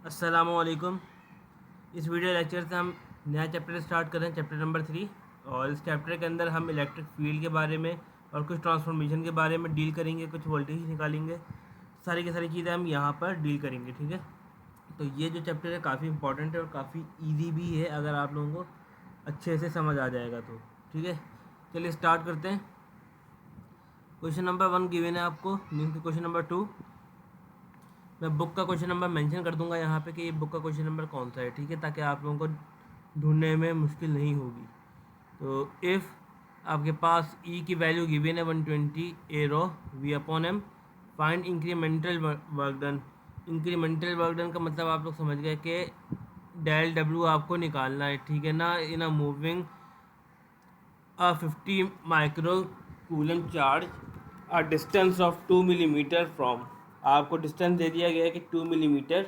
अस्सलामुअलैकुम। इस video lecture से हम नया चैप्टर स्टार्ट कर रहे हैं, चैप्टर नंबर 3। और इस चैप्टर के अंदर हम इलेक्ट्रिक फील्ड के बारे में और कुछ ट्रांसफॉर्मेशन के बारे में डील करेंगे, कुछ वोल्टेज निकालेंगे। सारी की सारी चीज़ें हम यहाँ पर डील करेंगे, ठीक है। तो ये जो चैप्टर है काफ़ी इंपॉर्टेंट है और काफ़ी ईजी भी है, अगर आप लोगों को अच्छे से समझ आ जाएगा तो, ठीक है। चलिए स्टार्ट करते हैं। क्वेश्चन नंबर 1 गिवन है आपको, मीन क्वेश्चन नंबर 2। मैं बुक का क्वेश्चन नंबर मेंशन कर दूंगा यहाँ पे कि ये बुक का क्वेश्चन नंबर कौन सा है, ठीक है, ताकि आप लोगों को ढूंढने में मुश्किल नहीं होगी। तो इफ़ आपके पास ई की वैल्यू गिवन है 120 a row v upon m, find incremental work done. Incremental work done का मतलब आप लोग समझ गए कि डेल डब्ल्यू आपको निकालना है, ठीक है ना। In a moving a 50 micro coulomb charge a distance of 2 millimetre from. आपको डिस्टेंस दे दिया गया है कि 2 मिलीमीटर,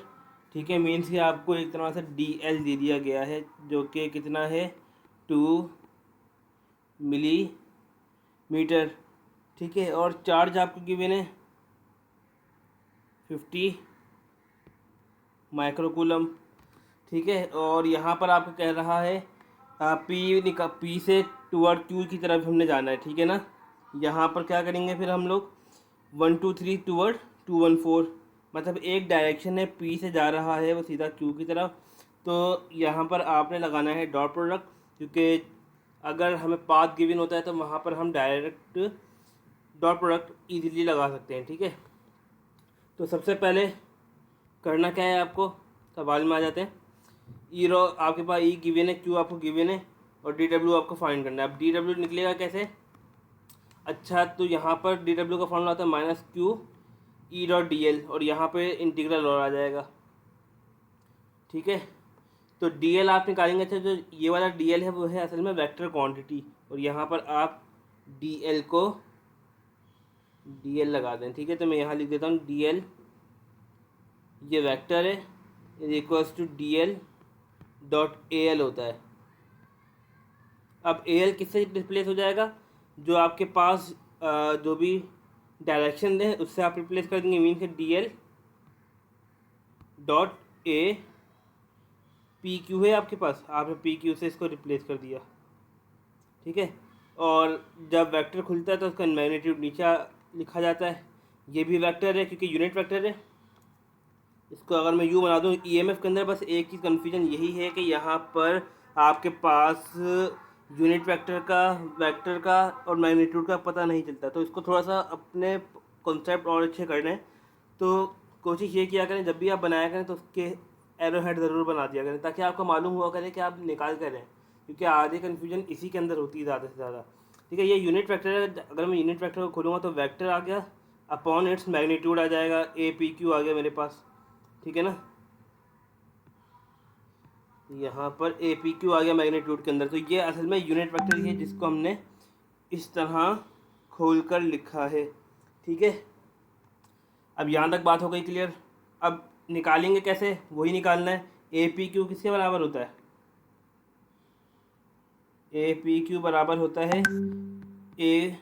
ठीक है। मीन्स कि आपको एक तरह से डी एल दे दिया गया है, जो कि कितना है 2 मिलीमीटर, ठीक है। और चार्ज आपको गिवन है 50 माइक्रोकूलम, ठीक है। और यहाँ पर आपको कह रहा है पी से टूवर्ड क्यू की तरफ हमने जाना है, ठीक है ना। यहाँ पर क्या करेंगे फिर हम लोग 1 2 3 टूवर्ड 2 1 4, मतलब एक डायरेक्शन है, पी से जा रहा है वो सीधा क्यू की तरफ। तो यहाँ पर आपने लगाना है डॉट प्रोडक्ट, क्योंकि अगर हमें पाथ गिवन होता है तो वहाँ पर हम डायरेक्ट डॉट प्रोडक्ट ईजिली लगा सकते हैं, ठीक है। तो सबसे पहले करना क्या है, आपको सवाल में आ जाते हैं। ई रो आपके पास ई गिवन है, क्यू आपको गिवन है, और डी डब्ल्यू आपको फाइंड करना है। अब डी डब्ल्यू निकलेगा कैसे? अच्छा, तो यहाँ पर डी डब्ल्यू का फॉर्मूला आता है minus Q E dot D L, और यहाँ पे इंटीग्रल और आ जाएगा, ठीक है। तो डी एल आप निकालेंगे। अच्छा, जो ये वाला डी एल है वो है असल में वेक्टर क्वांटिटी, और यहाँ पर आप डी एल को डी एल लगा दें, ठीक है। तो मैं यहाँ लिख देता हूँ डी एल, ये वेक्टर है, is equals to D L dot A L होता है। अब ए एल किससे रिप्लेस हो जाएगा? जो आपके पास जो भी डायरेक्शन है उससे आप रिप्लेस कर देंगे। मीन के D L dot A P Q है आपके पास, आपने पी क्यू से इसको रिप्लेस कर दिया, ठीक है। और जब वेक्टर खुलता है तो उसका मैग्नीट्यूड नीचे लिखा जाता है। ये भी वेक्टर है क्योंकि यूनिट वेक्टर है। इसको अगर मैं यू बना दूँ ईएमएफ के अंदर, बस एक चीज़ कन्फ्यूजन यही है कि यहाँ पर आपके पास यूनिट वेक्टर का और मैग्नीट्यूड का पता नहीं चलता। तो इसको थोड़ा सा अपने कॉन्सेप्ट और अच्छे करने हैं। तो कोशिश ये किया करें जब भी आप बनाया करें तो उसके एरो हेड ज़रूर बना दिया करें, ताकि आपको मालूम हुआ करे कि आप निकाल करें, क्योंकि आधी कन्फ्यूजन इसी के अंदर होती है ज़्यादा से ज़्यादा, ठीक है। ये यूनिट वेक्टर है। अगर मैं यूनिट वेक्टर को खोलूँगा तो वेक्टर आ गया, अपॉन इट्स मैग्नीट्यूड आ जाएगा, ए पी क्यू आ गया मेरे पास, ठीक है ना। यहाँ पर ए पी क्यू आ गया मैग्नीट्यूड के अंदर। तो ये असल में यूनिट वेक्टर ही है जिसको हमने इस तरह खोलकर लिखा है, ठीक है। अब यहाँ तक बात हो गई क्लियर। अब निकालेंगे कैसे, वही निकालना है। ए पी क्यू किसके बराबर होता है? ए पी क्यू बराबर होता है A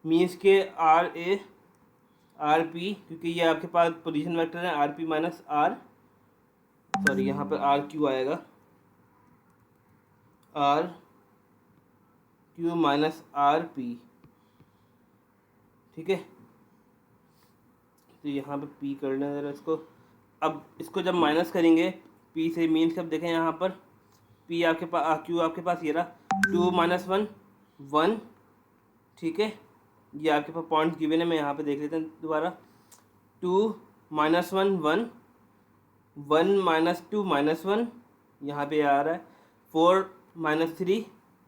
means K R P, क्योंकि ये आपके पास पोजीशन वेक्टर है, R P minus R, sorry यहाँ पर आर क्यू आएगा, R Q minus R P, ठीक है। तो यहाँ पे पी करना है ज़रा इसको। अब इसको जब माइनस करेंगे पी से, मीन्स अब देखें यहाँ पर पी आपके पास, क्यू आपके पास ये रहा 2 माइनस 1 1, ठीक है। ये आपके पास पॉइंट गिवन है, मैं यहाँ पे देख लेते हैं दोबारा। 2 माइनस 1 1, 1 माइनस 2 माइनस 1, यहाँ पे आ रहा है 4 माइनस 3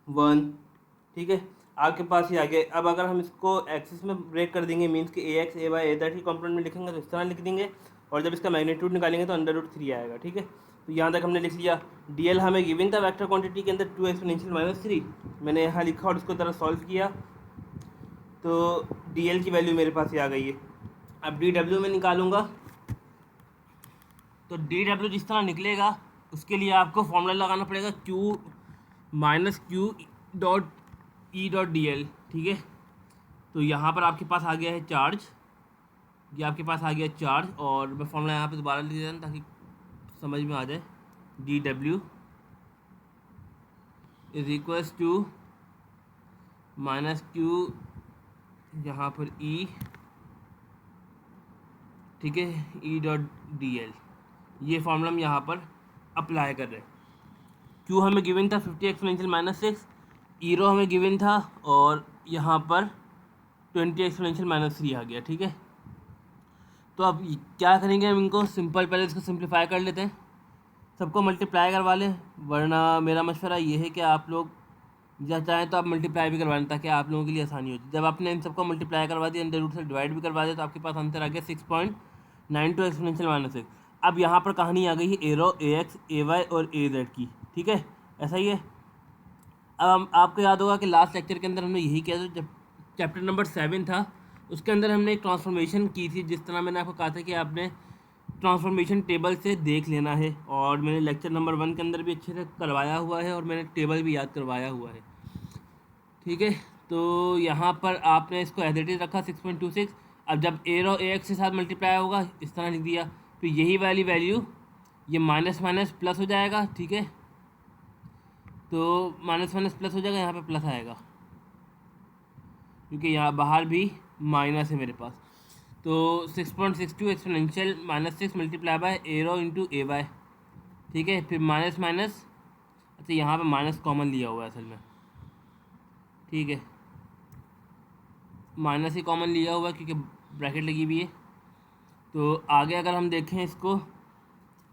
1, ठीक है। आपके पास ये आ गया। अब अगर हम इसको एक्सिस में ब्रेक कर देंगे, मीन्स कि a x a y a that की कॉम्पोनेंट में लिखेंगे तो इस तरह लिख देंगे, और जब इसका मैग्नीट्यूड निकालेंगे तो √3 आएगा, ठीक है। तो यहाँ तक हमने लिख लिया। डी एल हमें गिवन था वेक्टर क्वांटिटी के अंदर 2 एक्सपोनेंशियल माइनस 3, मैंने यहाँ लिखा और उसको तरह सॉल्व किया, तो डी एल की वैल्यू मेरे पास ये आ गई है। अब डी डब्ल्यू में निकालूंगा तो डी डब्ल्यू जिस तरह निकलेगा उसके लिए आपको फॉर्मूला लगाना पड़ेगा Q minus Q dot E dot D L, ठीक है। तो यहाँ पर आपके पास आ गया है चार्ज, ये आपके पास आ गया चार्ज, और मैं फॉर्मूला यहाँ पे दोबारा लिख देता हूँ ताकि समझ में आ जाए, DW is equals to minus Q यहाँ पर E, ठीक है, E.dl, ये फॉर्मूला हम यहाँ पर अप्लाई कर रहे हैं। Q हमें गिवन था 50 एक्सपोनेंशियल माइनस 6, ईरो हमें गिवन था, और यहाँ पर 20 एक्सपोनेंशियल माइनस 3 आ गया, ठीक है। तो अब क्या करेंगे हम, इनको सिंपल, पहले इसको सिंप्लीफाई कर लेते हैं, सबको मल्टीप्लाई करवा लें, वरना मेरा मशवरा ये है कि आप लोग या चाहें तो आप मल्टीप्लाई भी करवा लें, ताकि आप लोगों के लिए आसानी होती है। जब आपने इन सबको मल्टीप्लाई करवा दिया, अंडर रूट से डिवाइड भी करवा दिया, तो आपके पास आंसर आ गया 6.92 एक्सपोनेंशियल माइनस 6। अब यहाँ पर कहानी आ गई है एरो AX AY और AZ की, ठीक है, ऐसा ही है। अब आपको याद होगा कि लास्ट लेक्चर के अंदर हमने यही किया था, जब चैप्टर नंबर 7 था उसके अंदर हमने एक ट्रांसफॉर्मेशन की थी, जिस तरह मैंने आपको कहा था कि आपने ट्रांसफॉर्मेशन टेबल से देख लेना है, और मैंने लेक्चर नंबर 1 के अंदर भी अच्छे से करवाया हुआ है, और मैंने टेबल भी याद करवाया हुआ है, ठीक है। तो यहाँ पर आपने इसको एज इट इज रखा 6.26। अब जब एरो AX के साथ मल्टीप्लाई होगा, इस तरह लिख दिया, तो यही वाली वैल्यू ये माइनस माइनस प्लस हो जाएगा, ठीक है। तो माइनस माइनस प्लस हो जाएगा, यहाँ पे प्लस आएगा, क्योंकि यहाँ बाहर भी माइनस है मेरे पास। तो 6.62 exponential minus 6 multiply by arrow into AY, ठीक है। फिर माइनस माइनस, अच्छा यहाँ पे माइनस कॉमन लिया हुआ है असल में, ठीक है, माइनस ही कॉमन लिया हुआ है क्योंकि ब्रैकेट लगी हुई है। तो आगे अगर हम देखें इसको,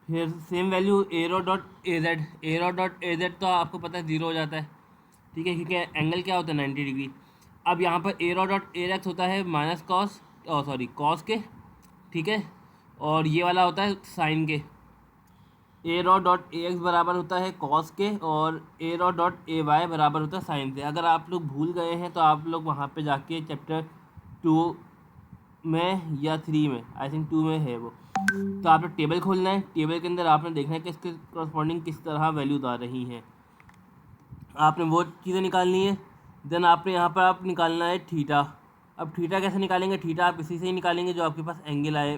फिर same value arrow dot AZ तो आपको पता है 0 हो जाता है, ठीक है, क्योंकि एंगल क्या होता है 90 डिग्री। अब यहाँ पर एरो डॉट AX होता है माइनस कॉस, कॉस के, ठीक है, और ये वाला होता है साइन के। एरो डॉट AX बराबर होता है कॉस के, और एरो डॉट AY बराबर होता है साइन से। अगर आप लोग भूल गए हैं तो आप लोग वहाँ पे जाके चैप्टर 2 में या 3 में, आई थिंक 2 में है वो, तो आपने टेबल खोलना है, टेबल के अंदर आपने देखना है कि इसके करस्पॉन्डिंग किस तरह वैल्यूज आ रही हैं, आपने वो चीज़ें निकालनी है। देन आपने यहाँ पर आप निकालना है थीटा। अब थीटा कैसे निकालेंगे, थीटा आप इसी से ही निकालेंगे जो आपके पास एंगल आए,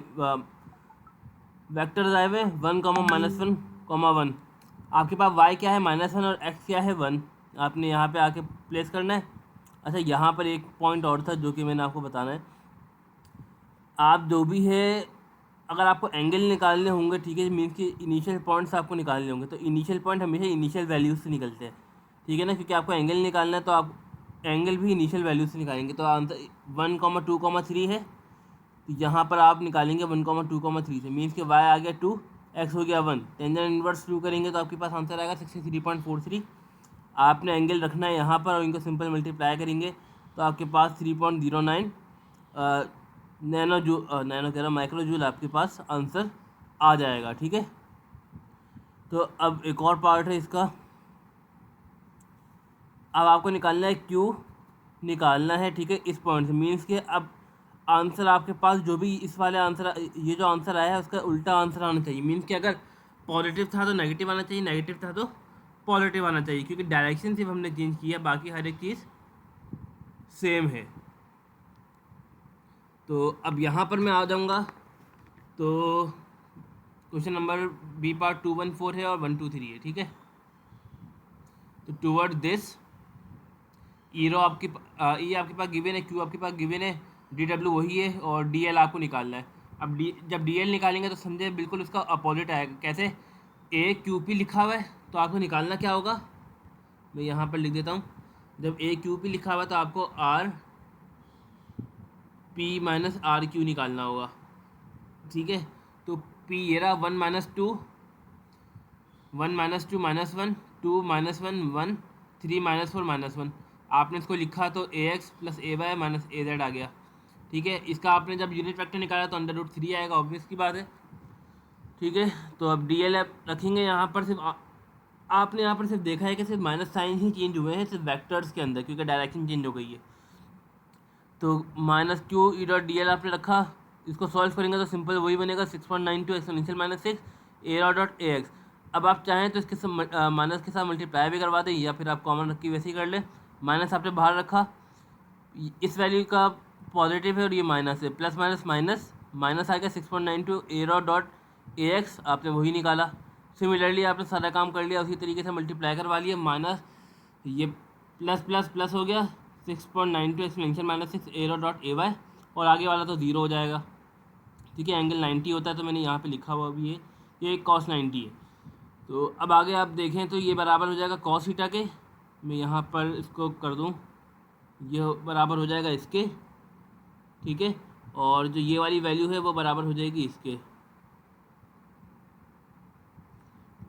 वेक्टर्स आए हुए 1, -1, -1। आपके पास y क्या है -1 और x क्या है 1, आपने यहाँ पे आके प्लेस करना है। अच्छा यहाँ पर एक पॉइंट और था जो कि मैंने आपको बताना है, आप जो भी है अगर आपको एंगल निकालने होंगे, ठीक है, मीन्स कि इनिशियल पॉइंट्स आपको निकालने होंगे, तो इनिशियल पॉइंट हमेशा इनिशियल वैल्यूज से निकलते हैं, ठीक है ना, क्योंकि आपको एंगल निकालना है तो आप एंगल भी इनिशियल वैल्यूज से निकालेंगे। तो आंसर 1, 2, 3 है, तो यहाँ पर आप निकालेंगे 1, 2, 3 से, मीन्स कि y आ गया 2, x हो गया 1, टेंजेंट इन्वर्स 2 करेंगे तो आपके पास आंसर आएगा 63.43। आपने एंगल रखना है यहाँ पर और इनको सिंपल मल्टीप्लाई करेंगे तो आपके पास 3.09 माइक्रो जूल आपके पास आंसर आ जाएगा, ठीक है। तो अब एक और पार्ट है इसका, अब आपको निकालना है Q निकालना है, ठीक है, इस पॉइंट से, मीन्स कि अब आंसर आपके पास जो भी इस वाले आंसर, ये जो आंसर आया है उसका उल्टा आंसर आना चाहिए, मीन्स कि अगर पॉजिटिव था तो नेगेटिव आना चाहिए, नेगेटिव था तो पॉजिटिव आना चाहिए, क्योंकि डायरेक्शन सिर्फ हमने चेंज किया, बाकी हर एक चीज़ सेम है। तो अब यहाँ पर मैं आ जाऊँगा, तो क्वेश्चन नंबर बी पार्ट 214 है और 123 है, ठीक है। तो टूवर्ड दिस ईरो आपके आपके पास गिवन है, क्यू आपके पास गिवन है, DW वही है, और DL आपको निकालना है। अब जब DL निकालेंगे तो समझे बिल्कुल उसका अपोजिट आएगा, कैसे, AQP लिखा हुआ है तो आपको निकालना क्या होगा, मैं यहाँ पर लिख देता हूँ, जब AQP लिखा हुआ है तो आपको RP - RQ निकालना होगा, ठीक है। तो P ये रहा 1 - 2, 1 - 2 -1, 2 - 1 1, 3 - 4 -1, आपने इसको लिखा तो AX + AY - AZ आ गया, ठीक है। इसका आपने जब यूनिट वेक्टर निकाला तो √3 आएगा, ऑब्वियस की बात है, ठीक है। तो अब DL रखेंगे यहाँ पर, सिर्फ आपने यहाँ पर सिर्फ देखा है कि सिर्फ माइनस साइन ही चेंज हुए हैं सिर्फ वेक्टर्स के अंदर, क्योंकि डायरेक्शन चेंज हो गई है। तो -Q E.dl आपने रखा, इसको सॉल्व करेंगे तो सिंपल वही बनेगा 6.92 एक्सपोनेंशियल -6 AX। अब आप चाहें तो इसके माइनस के साथ मल्टीप्लाई भी करवा दें, या फिर आप कॉमन रख के वैसे ही कर लें। माइनस आपने बाहर रखा, इस वैल्यू का पॉजिटिव है और ये माइनस है, प्लस माइनस माइनस माइनस आ गया 6.92 AX आपने वही निकाला। सिमिलरली आपने सारा काम कर लिया, उसी तरीके से मल्टीप्लाई करवा लिया, माइनस ये प्लस प्लस प्लस हो गया 6.92 expansion minus 6 arrow dot AY, और आगे वाला तो ज़ीरो हो जाएगा। ठीक है, एंगल 90 होता है तो मैंने यहाँ पे लिखा हुआ भी है, ये cos 90 है। तो अब आगे आप देखें तो ये बराबर हो जाएगा cos थीटा के, मैं यहाँ पर इसको कर दूँ, ये बराबर हो जाएगा इसके। ठीक है, और जो ये वाली वैल्यू है वो बराबर हो जाएगी इसके,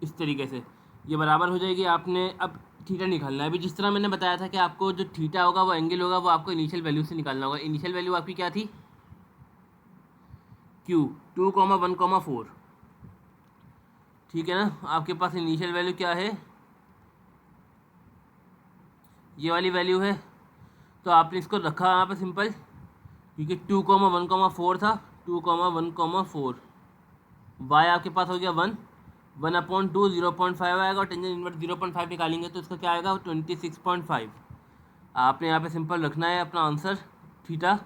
इस तरीके से ये बराबर हो जाएगी। आपने अब थीटा निकालना है। अभी जिस तरह मैंने बताया था कि आपको जो थीटा होगा वो एंगल होगा, वो आपको इनिशियल वैल्यू से निकालना होगा। इनिशियल वैल्यू आपकी क्या थी, Q 2,1,4। ठीक है ना, आपके पास इनिशियल वैल्यू क्या है, ये वाली वैल्यू है। तो आपने इसको रखा यहाँ पर सिंपल, क्योंकि 2,1,4 था, 2,1,4। y आपके पास हो गया 1/2 0.5 आएगा, और टेंजेंट इनवर्स 0.5 निकालेंगे तो इसका क्या आएगा 26.5। आपने यहाँ पे सिंपल रखना है अपना आंसर थीटा,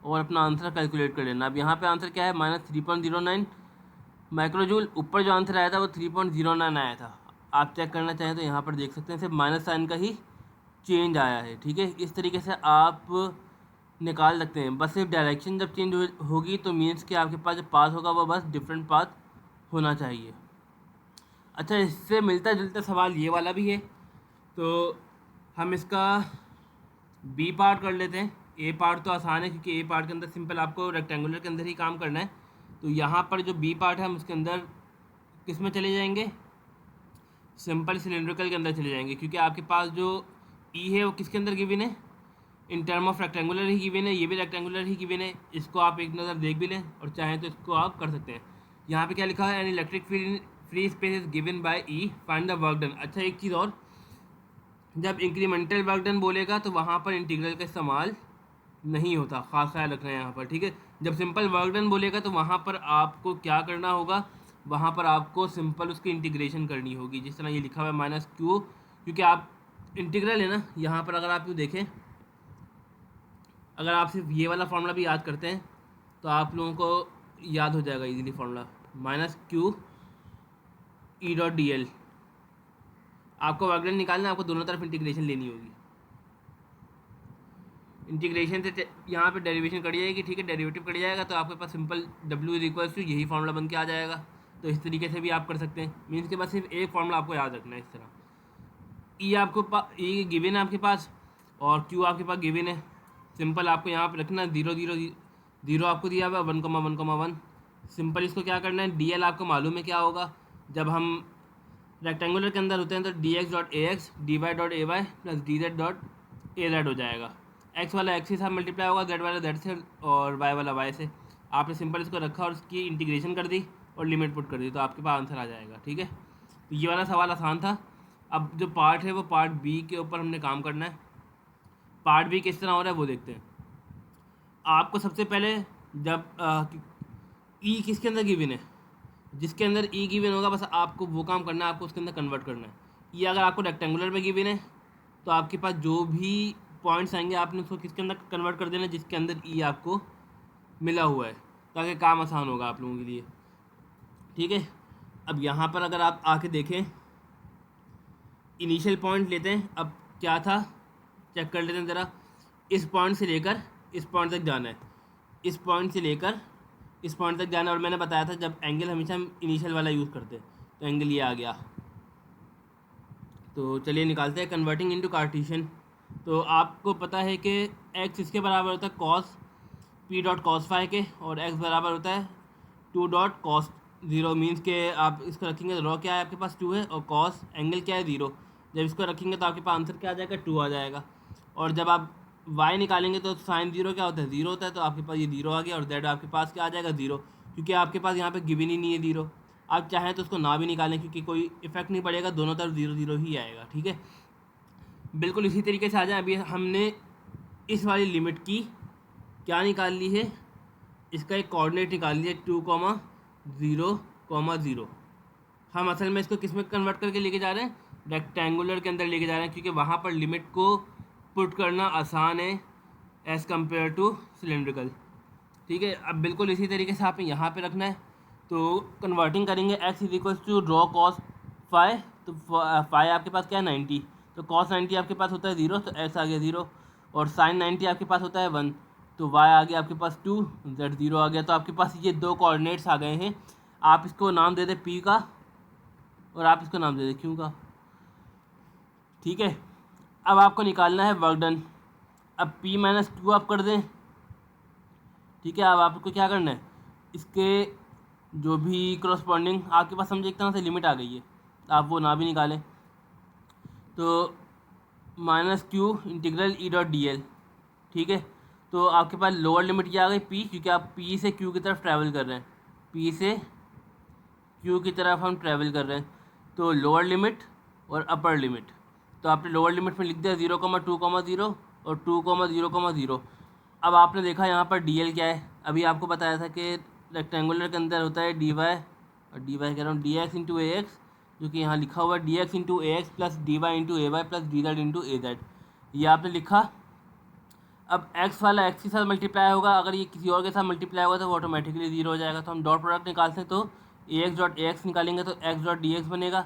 और अपना आंसर कैलकुलेट कर लेना। अब यहाँ पे आंसर क्या है, -3.09 माइक्रोजूल। ऊपर जो आंसर आया था वो 3.09 आया था। आप चेक करना चाहें तो यहाँ पर देख सकते हैं, सिर्फ माइनस साइन का ही चेंज आया है। ठीक है, इस तरीके से आप निकाल सकते हैं। बस सिर्फ डायरेक्शन जब चेंज होगी तो मीन्स कि आपके पास जो पाथ होगा वो बस डिफरेंट पाथ होना चाहिए। अच्छा, इससे मिलता जुलता सवाल ये वाला भी है, तो हम इसका बी पार्ट कर लेते हैं। ए पार्ट तो आसान है, क्योंकि ए पार्ट के अंदर सिंपल आपको रेक्टेंगुलर के अंदर ही काम करना है। तो यहाँ पर जो बी पार्ट है हम उसके अंदर किस में चले जाएंगे, सिंपल सिलेंड्रिकल के अंदर चले जाएंगे, क्योंकि आपके पास जो ई है वो किसके अंदर गिवन है, in term of rectangular he given है, ये भी रेक्टेंगुलर ही गिवन है। इसको आप एक नज़र देख भी लें, और चाहें तो इसको आप कर सकते हैं। यहाँ पे क्या लिखा है, an electric field free space is given by E, find the work done. अच्छा, एक चीज़ और, जब इंक्रीमेंटल वर्क डन बोलेगा तो वहाँ पर इंटीग्रल का इस्तेमाल नहीं होता, खास ख्याल रखना है यहाँ पर। ठीक है, जब सिंपल वर्क डन बोलेगा तो वहाँ पर आपको क्या करना होगा, वहाँ पर आपको सिंपल उसकी इंटीग्रेशन करनी होगी, जिस तरह ये लिखा हुआ है -q, क्योंकि आप इंटीग्रल है ना, यहाँ पर अगर आप यूँ देखें, अगर आप सिर्फ ये वाला फार्मूला भी याद करते हैं तो आप लोगों को याद हो जाएगा इजीली फार्मूला, -q E.dl। आपको वर्क डन निकालना है, आपको दोनों तरफ इंटीग्रेशन लेनी होगी। इंटीग्रेशन से यहाँ पे डेरिवेशन कट जाएगी। ठीक है, डेरिवेटिव कट जाएगा तो आपके पास सिंपल W = यही फार्मूला बन के आ जाएगा। तो इस तरीके से भी आप कर सकते हैं, मीन्स के पास सिर्फ एक फार्मूला आपको याद रखना है। इस तरह ई आपको ई गिवन है आपके पास, और Q आपके पास गिवन है। सिंपल आपको यहाँ पर रखना है 0 आपको दिया हुआ 1,1,1। सिंपल इसको क्या करना है, DL आपको मालूम है क्या होगा, जब हम रेक्टेंगुलर के अंदर होते हैं तो dx.ax dy.ay प्लस dz.az हो जाएगा। x वाला x के साथ मल्टीप्लाई होगा, z वाला z से, और y वाला y से। आपने सिंपल इसको रखा और इसकी इंटीग्रेशन कर दी और लिमिट पुट कर दी, तो आपके पास आंसर आ जाएगा। ठीक है, तो ये वाला सवाल आसान था। अब जो पार्ट है वो पार्ट बी के ऊपर हमने काम करना है। पार्ट बी किस तरह हो रहा है वो देखते हैं। आपको सबसे पहले जब ई किसके अंदर गिवन है, जिसके अंदर ई गिवन होगा बस आपको वो काम करना है, आपको उसके अंदर कन्वर्ट करना है। ये अगर आपको रेक्टेंगुलर में गिवन है तो आपके पास जो भी पॉइंट्स आएंगे आपने उसको किसके अंदर कन्वर्ट कर देना, जिसके अंदर ई आपको मिला हुआ है, ताकि काम आसान होगा आप लोगों के लिए। ठीक है, अब यहाँ पर अगर आप आके देखें, इनिशियल पॉइंट लेते हैं। अब क्या था चेक कर लेते हैं ज़रा। इस पॉइंट से लेकर इस पॉइंट तक जाना है, इस पॉइंट से लेकर इस पॉइंट तक जाना है। और मैंने बताया था जब एंगल हमेशा हम इनिशियल वाला यूज़ करते हैं, तो एंगल ये आ गया। तो चलिए निकालते हैं, कन्वर्टिंग इनटू कार्टेशियन। तो आपको पता है कि x इसके बराबर होता है cos p.cos के, और x बराबर होता है 2.cos 0। मीन्स के आप इसको रखेंगे तो रॉ क्या है आपके पास 2 है, और cos एंगल क्या है 0। जब इसको रखेंगे तो आपके पास आंसर क्या आ जाएगा 2 आ जाएगा। और जब आप y निकालेंगे तो साइन 0 क्या होता है 0 होता है, तो आपके पास ये 0 आ गया। और z आपके पास क्या आ जाएगा 0, क्योंकि आपके पास यहाँ पे गिवन ही नहीं है 0। आप चाहें तो उसको ना भी निकालें, क्योंकि कोई इफेक्ट नहीं पड़ेगा, दोनों तरफ 0 ही आएगा। ठीक है, बिल्कुल इसी तरीके से आ जाए। अभी हमने इस वाली लिमिट की क्या निकाल ली है, इसका एक कोऑर्डिनेट निकाल लिया 2,0,0। हम असल में इसको किस में कन्वर्ट करके लेके जा रहे हैं, रेक्टेंगुलर के अंदर लेके जा रहे हैं, क्योंकि वहाँ पर लिमिट को पुट करना आसान है एज़ कम्पेयर टू सिलेंड्रिकल। ठीक है, अब बिल्कुल इसी तरीके से आपने यहाँ पे रखना है। तो कन्वर्टिंग करेंगे x is equal to rho cos phi, तो फाई आपके पास क्या है 90, तो कॉस 90 आपके पास होता है 0, तो x आ गया 0, और साइन 90 आपके पास होता है 1, तो y आ गया आपके पास 2, z 0 आ गया। तो आपके पास ये दो कोऑर्डिनेट्स आ गए हैं। आप इसको नाम दे दें p का और आप इसको नाम दे दें q का, ठीक है। अब आपको निकालना है वर्क डन। अब p माइनस क्यू आप कर दें, ठीक है। अब आपको क्या करना है, इसके जो भी करस्पॉन्डिंग आपके पास समझे एक तरह से लिमिट आ गई है, आप वो ना भी निकालें, तो minus Q integral E dot D L, ठीक है। तो आपके पास लोअर लिमिट क्या आ गई पी, क्योंकि आप पी से क्यू की तरफ ट्रैवल कर रहे हैं, पी से क्यू की तरफ हम ट्रैवल कर रहे हैं, तो लोअर लिमिट और अपर लिमिट। तो आपने लोअर लिमिट में लिख दिया 0,2,0 और 2,0,0,0। अब आपने देखा यहाँ पर डी एल क्या है, अभी आपको बताया था कि रेक्टेंगुलर के अंदर होता है डी वाई, और डी वाई कह रहा हूँ d x into a x, जो कि यहाँ लिखा हुआ है d x into a x plus d y into a y plus d z into a z, ये आपने लिखा। अब x वाला x के साथ मल्टीप्लाई होगा, अगर ये किसी और के साथ मल्टीप्लाई होगा तो वो ऑटोमेटिकली 0 हो जाएगा। तो हम डॉट प्रोडक्ट निकालते हैं, तो ए एक्स डॉट ए एक्स निकालेंगे तो x डॉट डी एक्स बनेगा,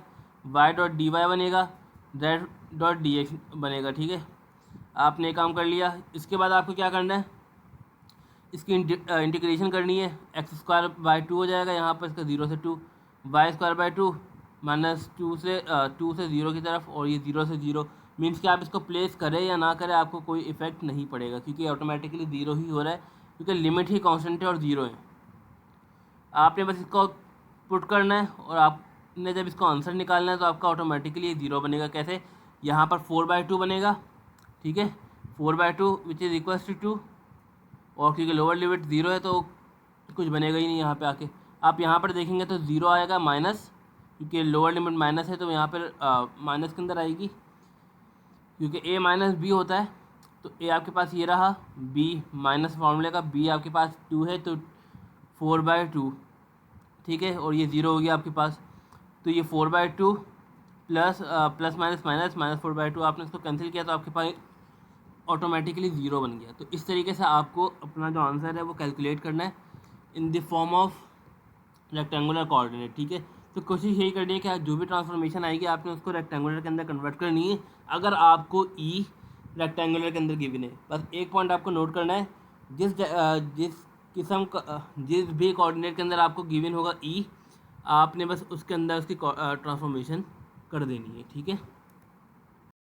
y डॉट डी वाई बनेगा, z डॉट डी एक्स बनेगा, ठीक है। आपने काम कर लिया। इसके बाद आपको क्या करना है, इसकी इंटीग्रेशन करनी है, एक्स स्क्वायर बाई 2 हो जाएगा, यहाँ पर इसका 0 से 2, वाई स्क्वायर बाई 2 माइनस 2 से 0 की तरफ, और ये 0 से 0 मीन्स कि आप इसको प्लेस करें या ना करें आपको कोई इफेक्ट नहीं पड़ेगा, क्योंकि ऑटोमेटिकली 0 ही हो रहा है, क्योंकि लिमिट ही कांस्टेंट है और 0 है। आपने बस इसको पुट करना है, और आपने जब इसको आंसर निकालना है तो आपका ऑटोमेटिकली ये 0 बनेगा। कैसे, यहाँ पर 4/2 बनेगा, ठीक है, 4/2 विच इज़ इक्वल्स टू 2, और क्योंकि लोअर लिमिट 0 है तो कुछ बनेगा ही नहीं यहाँ पे आके। आप यहाँ पर देखेंगे तो 0 आएगा माइनस, क्योंकि लोअर लिमिट माइनस है तो यहाँ पर माइनस के अंदर आएगी, क्योंकि a माइनस बी होता है। तो a आपके पास ये रहा, b माइनस फार्मूले का, b आपके पास 2 है तो 4/2, ठीक है, और ये 0 हो गया आपके पास। तो ये 4/2 plus plus minus minus minus 4/2, आपने इसको कैंसिल किया तो आपके पास ऑटोमेटिकली 0 बन गया। तो इस तरीके से आपको अपना जो आंसर है वो कैलकुलेट करना है in the form of rectangular coordinate, ठीक है। तो कोशिश यही करनी है कि जो भी ट्रांसफॉर्मेशन आएगी आपने उसको रेक्टेंगुलर के अंदर कन्वर्ट करनी है, अगर आपको ई रेक्टेंगुलर के अंदर गिवन है। बस एक पॉइंट आपको नोट करना है, जिस किस्म का जिस भी कोऑर्डिनेट के अंदर आपको गिवन होगा ई, आपने बस उसके अंदर उसकी ट्रांसफॉर्मेशन कर देनी है, ठीक है।